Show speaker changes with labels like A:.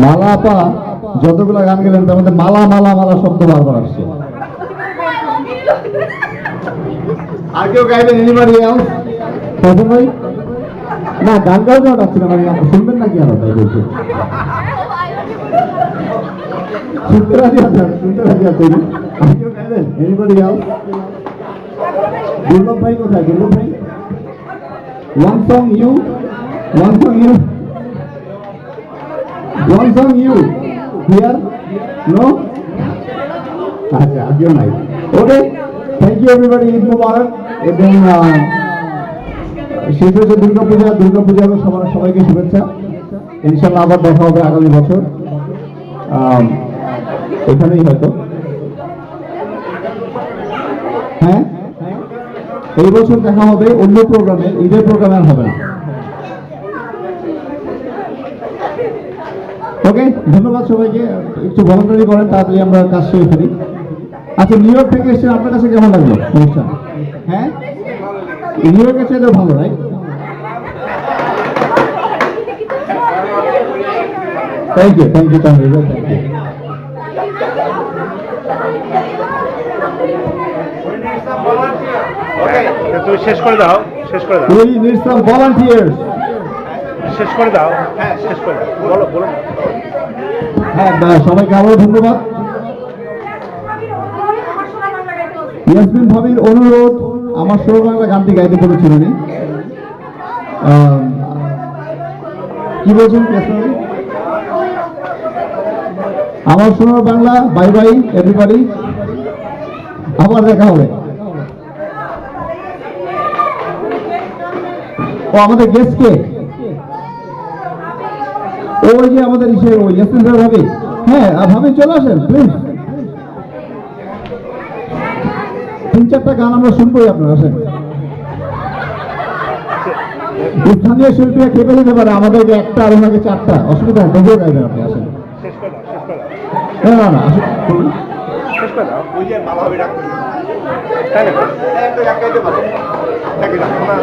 A: Malapa যতগুলো গান গেলেন তার মধ্যে মালা মালা মালা শব্দ বারবার আসছে। আর কেউ গাইবেন? Anybody else? প্রথম ভাই না, গান গাওয়া যাওয়া যাচ্ছে না, মানে শুনবেন নাকি? আরো তাই বলছে শুনতে রাজি আছেন? শুনতে রাজি আছেন? আর কেউ গাইবেন? Anybody else? দুর্লভ ভাই কোথায়? দুর্লভ ভাই, one song you, one song you, one song you here, no? আচ্ছা, আজকেও নাই। Okay, thank you everybody. Eid Mubarak. এবং শেষ হয়েছে দুর্গাপূজা। দুর্গাপূজা সবাইকে শুভেচ্ছা। ইনশাল্লাহ আবার দেখা হবে আগামী বছর এখানেই হয়তো। হ্যাঁ, এই বছর দেখা হবে অন্য প্রোগ্রামে, ঈদের প্রোগ্রামে আর হবে না। ওকে, ধন্যবাদ সবাইকে। একটু ভলান্টারি করেন, তাড়াতাড়ি আমরা কাজ সেরে ফেলি। আচ্ছা, নিউ ইয়র্ক থেকে এসেছেন, আপনার কাছে কেমন লাগলো অনুষ্ঠান? হ্যাঁ, নিউ ইয়র্কের চাইতে ভালো, right? Thank you, thank you Tanvir, thank you.
B: তুমি শেষ করে দাও, শেষ করে দাও।
A: We need some volunteers.
B: শেষ করে দাও। হ্যাঁ, শেষ করে দাও, বলো বলো।
A: হ্যাঁ, সবাইকে আবারও ধন্যবাদ। ইয়াসমিন ভাবির অনুরোধ, আমার সোনার বাংলা গানটি গাইতে বলেছিলেন। কি বলছেন আমার সোনার বাংলা, বাই বাই এভরিবডি, আবার দেখা হবে। ও আমাদের গেস্ট কে? ওই যে আমাদের ইসে ওই ইয়াসিন স্যার ভাবি। হ্যাঁ ভাবি চলে আসেন প্লিজ, 3-4টা গান আমরা শুনবোই, আপনারা আসেন। স্থানীয় শিল্পীরা খেপে যেতে পারে, আমাদেরকে একটা আর ওনাকে 4টা, অসুবিধা নেই, দেখেও গাইবেন আপনি, আসেন।
B: শেষ করে দাও, শেষ করে দাও।
A: না না না আসুন।
B: শেষ করে দাও। ওই যে ভালো হবে ডাক্তার। তাই না? একটা ডাক্তারতে ভালো। তাকে ডাক্তার